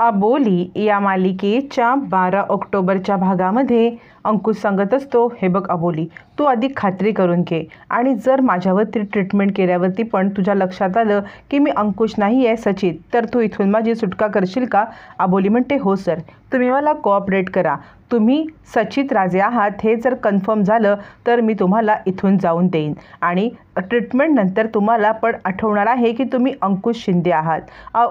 अबोली या मालिकेच्या 12 ऑक्टोबरच्या भागामध्ये अंकुश सांगत असतो, हे बघ अबोली, तू अधिक खात्री करून घे आणि जर माझ्यावरती ट्रीटमेंट केल्यावरती पण तुझ्या लक्षात आलं की मी अंकुश नाही आहे सचित, तर तू इथून माझी सुटका करशील का? अबोली म्हणते, हो सर, तुम्ही मला कोऑपरेट करा. तुम्ही सचित राजे आहात हे जर कन्फर्म झालं तर मी तुम्हाला इथून जाऊन देईन आणि ट्रीटमेंटनंतर तुम्हाला पण आठवणार आहे की तुम्ही अंकुश शिंदे आहात.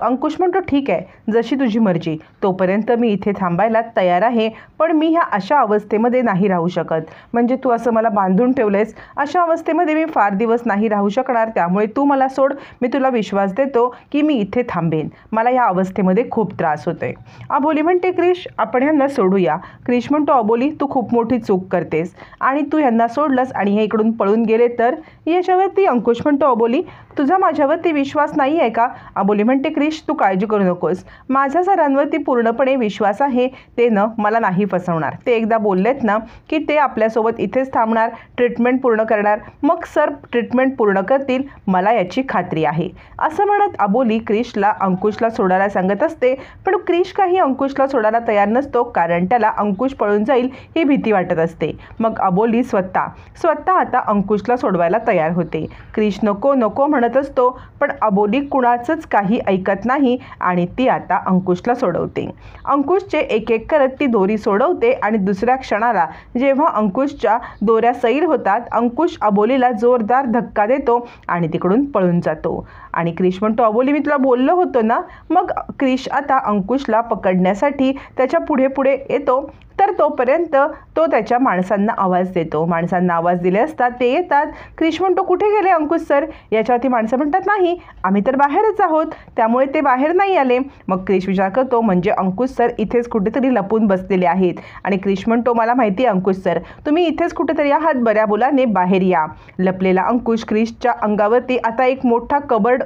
अंकुश म्हणतो, ठीक आहे, जशी तुझी मर्जी, तोपर्यंत मी इथे थांबायला तयार आहे, पण मी ह्या अशा अवस्थेमध्ये नाही राहू शकत. म्हणजे तू असं मला बांधून ठेवलंयस, अशा अवस्थेमध्ये मी फार दिवस नाही राहू शकणार, त्यामुळे तू मला सोड. मी तुला विश्वास देतो की मी इथे थांबेन, मला या अवस्थेमध्ये खूप त्रास होतोय. अबोली म्हणते, क्रिश, आपण ह्यांना सोडूया. क्रिश म्हणतो, अबोली, तू खूप मोठी चूक करतेस आणि तू ह्यांना सोडलंस आणि हे इकडून पळून गेले तर? याच्यावरती अंकुश म्हणतो, अबोली, तुझा माझ्यावरती विश्वास नाही आहे का? अबोली म्हणते, क्रिश, तू काळजी करू नकोस, माझा सरांवरती पूर्णपणे विश्वास आहे. ते मला नाही फसवणार. ते एकदा बोललेत ना की ते आपल्यासोबत इथेच थांबणार, ट्रीटमेंट पूर्ण करणार, मग सर ट्रीटमेंट पूर्ण करतील, मला याची खात्री आहे. असं म्हणत अबोली क्रिशला अंकुशला सोडायला सांगत असते, पण क्रिश काही अंकुशला सोडायला तयार नसतो, कारण त्याला अंकुश पळून जाईल ही भीती वाटत असते. मग अबोली स्वतः आता अंकुशला सोडवायला तयार होते. क्रिश नको नको म्हणत असतो, पण अबोली कुणाचंच काही ऐकत नाही आणि ती आता अंकुशला सोडवते. अंकुशचे एक एक करत ती दोरी सोडवते आणि दुसऱ्या क्षणाला जेव्हा अंकुशच्या दोऱ्या सैल होतात, अंकुश अबोलीला जोरदार धक्का देतो आणि तिकडून पळून जातो. आणि क्रिश म्हणतो, अबोली, मी तुला बोललो होतो ना. मग क्रिश आता अंकुशला पकडण्यासाठी त्याच्या पुढे पुढे येतो, तर तोपर्यंत तो त्याच्या माणसांना आवाज देतो. माणसांना आवाज दिले असतात, ते येतात. क्रिश म्हणतो, कुठे गेले अंकुश सर? याच्यावरती माणसं म्हणतात, नाही, आम्ही तर बाहेरच आहोत, त्यामुळे ते बाहेर नाही आले. मग क्रिश विचार करतो, म्हणजे अंकुश सर इथेच कुठेतरी लपून बसलेले आहेत. आणि क्रिश म्हणतो, मला माहिती आहे अंकुश सर, तुम्ही इथेच कुठेतरी आहात, बऱ्या बोलाने बाहेर या. लपलेला अंकुश क्रिशच्या अंगावरती आता एक मोठा कबर्ड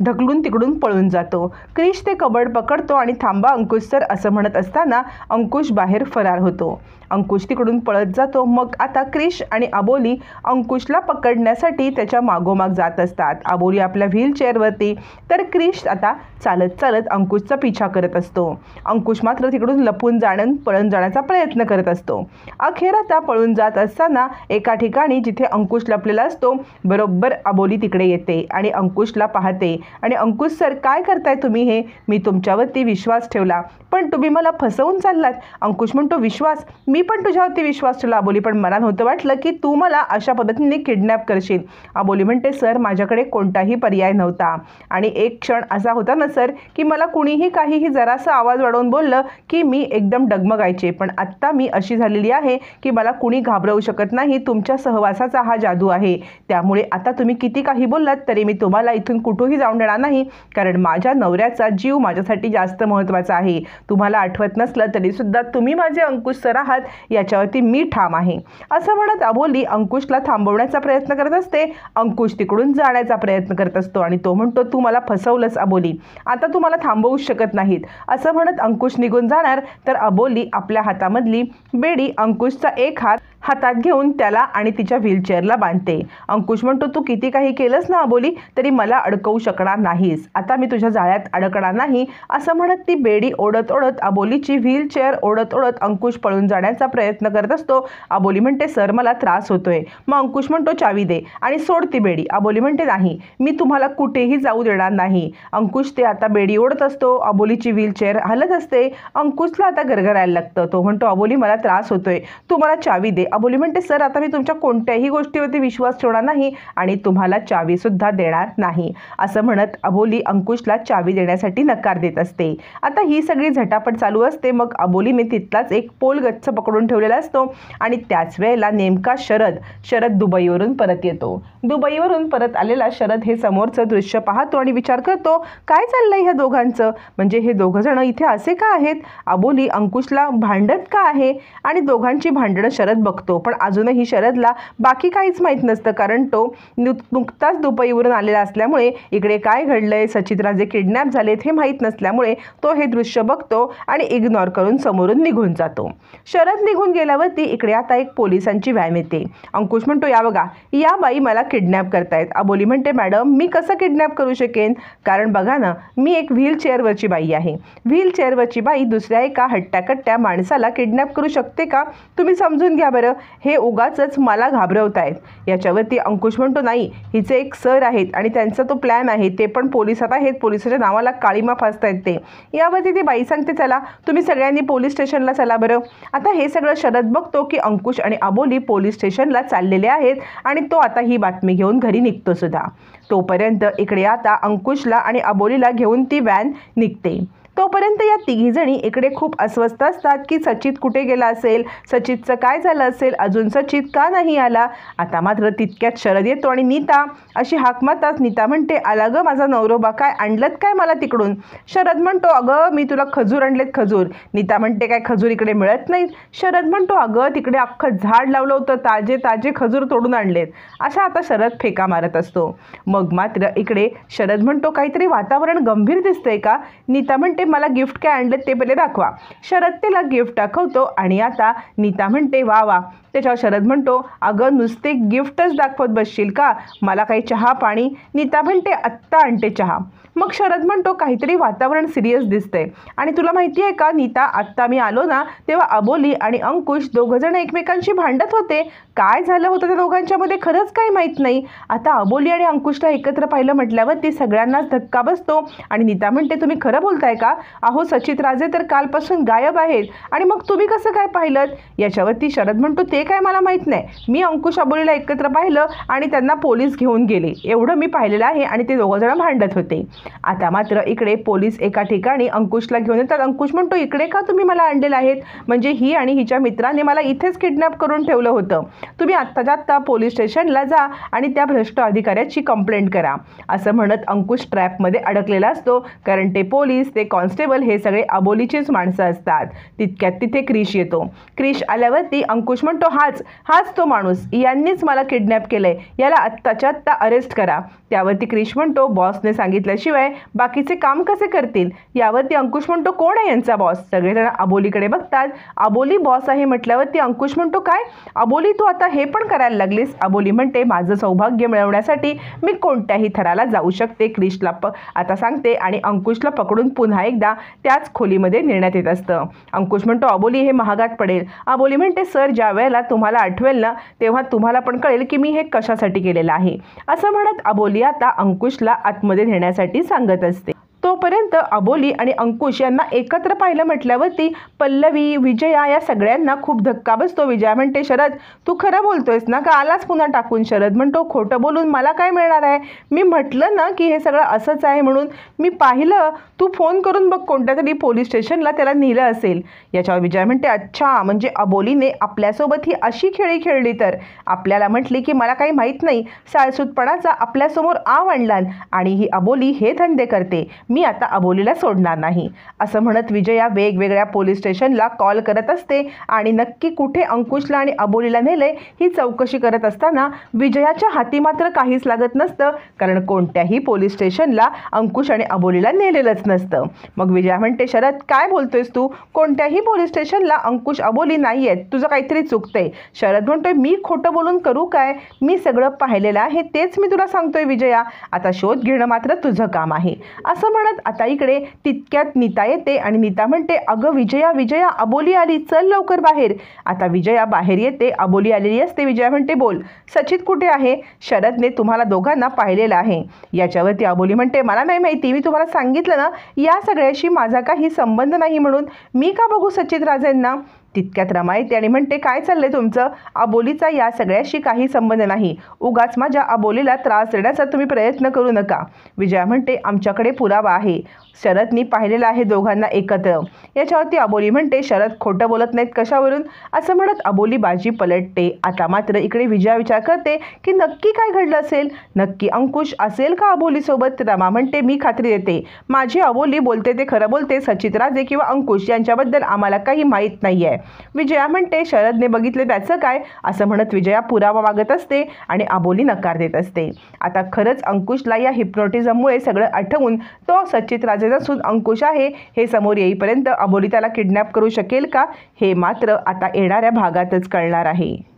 ढकलून तिकडून पळून जातो. क्रिश ते कबर्ड पकडतो आणि थांबा अंकुश सर असं म्हणत असताना अंकुश बाहेर फरार होतो. अंकुश तिकडून पळत जातो. मग आता क्रिश आणि अबोली अंकुशला पकडण्यासाठी त्याच्या मागोमाग जात असतात. अबोली आपल्या व्हीलचेअरवरती, तर क्रिश आता चालत चालत अंकुशचा पिछा करत असतो. अंकुश मात्र तिकडून लपून पळून जाण्याचा प्रयत्न करत असतो. अखेर आता पळून जात असताना एका ठिकाणी जिथे अंकुश लपलेला असतो, बरोबर अबोली तिकडे येते आणि अंकुशला पाहते आणि अंकुश सर, काय करताय तुम्ही हे? मी तुमच्यावरती विश्वास ठेवला, पण तुम्ही मला फसवून चाललात. अंकुश म्हणतो, विश्वास? मी पण तुझ्यावरती विश्वास ठेवला अबोली, पण मला नव्हतं वाटलं की तू मला अशा पद्धतीने किडनॅप करशील. अबोली म्हणते, सर, माझ्याकडे कोणताही पर्याय नव्हता आणि एक क्षण असा होता ना सर की मला कुणीही काहीही जरासा आवाज वाढवून बोललं की मी एकदम डगमगायचे, पण आत्ता मी अशी झालेली आहे की मला कुणी घाबरवू शकत नाही. तुमच्या सहवासाचा हा जादू आहे, त्यामुळे आता तुम्ही किती काही बोललात तरी मी तुम्हाला इथून कुठेही जाऊन देणार नाही, कारण माझ्या नवऱ्याचा जीव माझ्यासाठी जास्त महत्त्वाचा आहे. तुम्हाला आठवत नसलं तरी सुद्धा तुम्ही माझे अंकुश सर आहात याच्यावरती मी ठाम आहे. असं म्हणत अबोली अंकुशला थांबवण्याचा प्रयत्न करत असते. अंकुश तिकडून जाण्याचा प्रयत्न करत असतो आणि तो म्हणतो, तू मला फसवलंस अबोली, आता तू मला थांबवूच शकत नाहीत. असं म्हणत अंकुश निघून जाणार, तर अबोली आपल्या हातामधली बेडी अंकुशचा एक हात हातात घेऊन त्याला आणि तिच्या व्हीलचेअरला बांधते. अंकुश म्हणतो, तू किती काही केलंस ना अबोली, तरी मला अडकवू शकणार नाहीस, आता मी तुझ्या जाळ्यात अडकणार नाही. असं म्हणत ती बेडी ओढत ओढत अबोलीची व्हीलचेअर ओढत ओढत अंकुश पळून जाण्याचा प्रयत्न करत असतो. अबोली म्हणते, सर, मला त्रास होतोय. मग अंकुश म्हणतो, चावी दे आणि सोड ती बेडी. अबोली म्हणते, नाही, मी तुम्हाला कुठेही जाऊ देणार नाही. अंकुश ते आता बेडी ओढत असतो. अबोलीची व्हीलचेअर हलत असते. अंकुशला आता गरगरायला लागतं. तो म्हणतो, अबोली, मला त्रास होतोय, तू मला चावी दे. अबोली म्हणते, सर, आता मी तुमच्या कोणत्याही गोष्टीवरती विश्वास ठेवणार नाही आणि तुम्हाला चावी सुद्धा देणार नाही. असं म्हणत अबोली अंकुशला चावी देण्यासाठी नकार देत असते. आता ही सगळी झटापट चालू असते. मग अबोलीने तिथलाच एक पोल गच्च पकडून ठेवलेला असतो आणि त्याच वेळेला नेमका शरद दुबईवरून परत येतो. दुबईवरून परत आलेला शरद हे समोरचं दृश्य पाहतो आणि विचार करतो, काय चाललंय ह्या दोघांचं? म्हणजे हे दोघं जण इथे असे का आहेत? अबोली अंकुशला भांडत का आहे? आणि दोघांची भांडणं शरद बघतो, पण अजूनही शरदला बाकी काहीच माहीत नसतं, कारण तो नुकताच दुबईवरून आलेला असल्यामुळे इकडे काय घडलंय, सचित राजे किडनॅप झालेत हे माहीत नसल्यामुळे तो हे दृश्य बघतो करतो आणि इग्नोर करून समोरून निघून जातो. शरद निघून गेल्यावरती इकडे आता एक पोलिसांची व्हॅन येते. अंकुश म्हणतो, या बघा, या बाई मला किडनॅप करतायत. अबोली म्हणते, मॅडम मी कसं किडनॅप करू शकेन, कारण बघा ना, मी एक व्हीलचेअरवरची बाई आहे. व्हीलचेअरवरची बाई दुसऱ्या एका हट्ट्याकट्ट्या माणसाला किडनॅप करू शकते का? तुम्ही समजून घ्या बरं, हे उगाचच मला घाबरवतायत. याच्यावरती अंकुश म्हणतो, नाही, हिचे एक सर आहेत आणि त्यांचा तो प्लॅन आहे, ते पण पोलिसात आहेत, पोलिसाच्या नावाला काळीमा फासतायत ते. यावरती ती बाई सांगते, चला तुम्ही सगळ्यांनी पोलीस स्टेशनला चला बरं. आता हे सगळं शरद बघतो की अंकुश आणि अबोली पोलीस स्टेशनला चाललेले आहेत आणि तो आता ही बातमी घेऊन घरी निघतो सुद्धा. तोपर्यंत इकडे आता अंकुशला आणि अबोलीला घेऊन ती व्हॅन निघते. तोपर्यंत या तिघीजणी इकडे खूप अस्वस्थ असतात की सचित कुठे गेला असेल, सचितचं काय झालं असेल, अजून सचित का नाही आला. आता मात्र तितक्यात शरद येतो आणि नीता अशी हाक मारताच नीता म्हणते, आला ग माझा नवरोबा, काय आणलंत काय मला तिकडून? शरद म्हणतो, अगं मी तुला खजूर आणलेत, खजूर. नीता म्हणते, काय खजूर इकडे मिळत नाहीत? शरद म्हणतो, अगं तिकडे अख्खं झाड लावलं होतं, ताजे ताजे खजूर तोडून आणलेत. अशा आता शरद फेका मारत असतो. मग मात्र इकडे शरद म्हणतो, काहीतरी वातावरण गंभीर दिसतंय का? नीता म्हणते, मला गिफ्ट काय आणलं ते पहिले दाखवा. शरद तिला गिफ्ट दाखवतो आणि आता नीता म्हणते, वा वा. त्याच्यावर शरद म्हणतो, अगं नुसते गिफ्टच दाखवत बसशील का, मला काही चहा पाणी? नीता म्हणते, आत्ता आणते चहा. मग शरद म्हणतो, काहीतरी वातावरण सिरियस दिसतंय. आणि तुला माहिती आहे का नीता, आत्ता मी आलो ना तेव्हा अबोली आणि अंकुश दोघंजण एकमेकांशी भांडत होते. काय झालं होतं त्या दोघांच्यामध्ये खरंच काही माहीत नाही. आता अबोली आणि अंकुशला एकत्र पाहिलं म्हटल्यावरती सगळ्यांनाच धक्का बसतो आणि नीता म्हणते, तुम्ही खरं बोलताय का? अहो सचित राजे तर कालपासून गायब आहेत आणि मग तुम्ही कसं काय पाहिलं? याच्यावरती शरद म्हणतो, ते काय मला माहीत नाही, मी अंकुश अबोलीला एकत्र पाहिलं आणि त्यांना पोलीस घेऊन गेले, एवढं मी पाहिलेलं आहे आणि ते दोघंजण भांडत होते. आता मात्र इकडे पोलीस एका ठिकाणी अंकुशला घेऊन येतात. अंकुश म्हणतो, इकडे का तुम्ही मला आणलेलं आहेत? म्हणजे ही आणि हिच्या मित्राने मला इथेच किडनॅप करून ठेवलं होतं. तुम्ही आत्ताच्या आत्ता पोलीस स्टेशनला जा आणि त्या भ्रष्ट अधिकाऱ्याची कंप्लेंट करा. असं म्हणत अंकुश ट्रॅपमध्ये अडकलेला असतो, कारण ते पोलीस, ते कॉन्स्टेबल हे सगळे अबोलीचीच माणसं असतात. तितक्यात तिथे क्रिश येतो. क्रिश आल्यावरती अंकुश म्हणतो, हाच तो माणूस, यांनीच मला किडनॅप केलंय, याला आत्ताच्या आत्ता अरेस्ट करा. त्यावरती क्रिश म्हणतो, बॉसने सांगितल्याशिवाय बाकीचे काम कसे करतील? यावरती अंकुश म्हणतो, कोण आहे यांचा बॉस? सगळेजण अबोलीकडे बघतात. अबोली बॉस आहे म्हटल्यावरती अंकुश म्हणतो, काय अबोली तू आता हे पण करायला लागलीस? अबोली म्हणते, माझं सौभाग्य मिळवण्यासाठी मी कोणत्याही थराला जाऊ शकते. क्रिशला आता सांगते आणि अंकुशला पकडून पुन्हा एकदा त्याच खोलीमध्ये नेण्यात येत असतं. अंकुश म्हणतो, अबोली हे महागात पडेल. अबोली म्हणते, सर ज्या वेळेला तुम्हाला आठवेल ना तेव्हा तुम्हाला पण कळेल की मी हे कशासाठी केलेलं आहे. असं म्हणत अबोली आता अंकुशला आतमध्ये नेण्यासाठी सांगत असते. तोपर्यंत अबोली आणि अंकुश यांना एकत्र पाहिलं म्हटल्यावरती पल्लवी, विजया या सगळ्यांना खूप धक्का बसतो. विजया म्हणते, शरद तू खरं बोलतोयस ना का आलाच पुन्हा टाकून? शरद म्हणतो, खोटं बोलून मला काय मिळणार आहे? मी म्हटलं ना की हे सगळं असंच आहे म्हणून. मी पाहिलं, तू फोन करून बघ, कोणत्या तरी पोलीस स्टेशनला त्याला नेलं असेल. याच्यावर विजया म्हणते, अच्छा, म्हणजे अबोलीने आपल्यासोबत ही अशी खेळी खेळली तर? आपल्याला म्हटली की मला काही माहीत नाही, साळसूतपणाचा आपल्यासमोर आव आणला आणि ही अबोली हे धंदे करते. मी आता अबोलीला सोडणार नाही. असं म्हणत विजया वेगवेगळ्या पोलीस स्टेशनला कॉल करत असते आणि नक्की कुठे अंकुशला आणि अबोलीला नेलंय ही चौकशी करत असताना विजयाच्या हाती मात्र काहीच लागत नसतं, कारण कोणत्याही पोलीस स्टेशनला अंकुश आणि अबोलीला नेलेलंच नसतं. मग विजया म्हणते, शरद काय बोलतोयस तू? कोणत्याही पोलीस स्टेशनला अंकुश अबोली नाही आहेत, तुझं काहीतरी चुकतंय. शरद म्हणतोय, मी खोटं बोलून करू काय? मी सगळं पाहिलेलं आहे, तेच मी तुला सांगतोय विजया. आता शोध घेणं मात्र तुझं काम आहे. असं म्हणत आता इकडे तितक्यात नीता येते आणि नीता म्हणते, अगं विजया, अबोली आली, चल लवकर बाहेर. आता विजया बाहेर येते, अबोली आलेली असते. विजया म्हणते, बोल, सचित कुठे आहे? शरदने तुम्हाला दोघांना पाहिलेलं आहे. याच्यावरती अबोली म्हणते, मला नाही माहिती, मी तुम्हाला सांगितलं ना या सगळ्याशी माझा काही संबंध नाही म्हणून. मी का बघू सचित राजेंना? तितक्यात रमा येते आणि म्हणते, काय चाललंय तुमचं? अबोलीचा या सगळ्याशी काही संबंध नाही, उगाच माझ्या अबोलीला त्रास देण्याचा तुम्ही प्रयत्न करू नका. विजया म्हणते, आमच्याकडे पुरावा आहे, शरदनी पाहिलेलं आहे दोघांना एकत्र. याच्यावरती अबोली म्हणते, शरद खोटं बोलत नाहीत कशावरून? असं म्हणत अबोली बाजी पलटते. आता मात्र इकडे विजया विचार करते की नक्की काय घडलं असेल, नक्की अंकुश असेल का अबोलीसोबत? रमा म्हणते, मी खात्री देते, माझी अबोली बोलते ते खरं बोलते, सचित राजे किंवा अंकुश यांच्याबद्दल आम्हाला काही माहीत नाही आहे. विजया म्हणते शरदने बघितले त्याचं काय असं म्हणत विजया पुरावा मागत असते आणि अबोली नकार देत असते। आता खरंच अंकुशला या हिप्नोटिझममुळे सगळं आठवून तो सच्चित राजे नसून अंकुश आहे हे समोर येईपर्यंत अबोली त्याला किडनॅप करू शकेल का, हे मात्र आता येणाऱ्या भागातच कळणार आहे।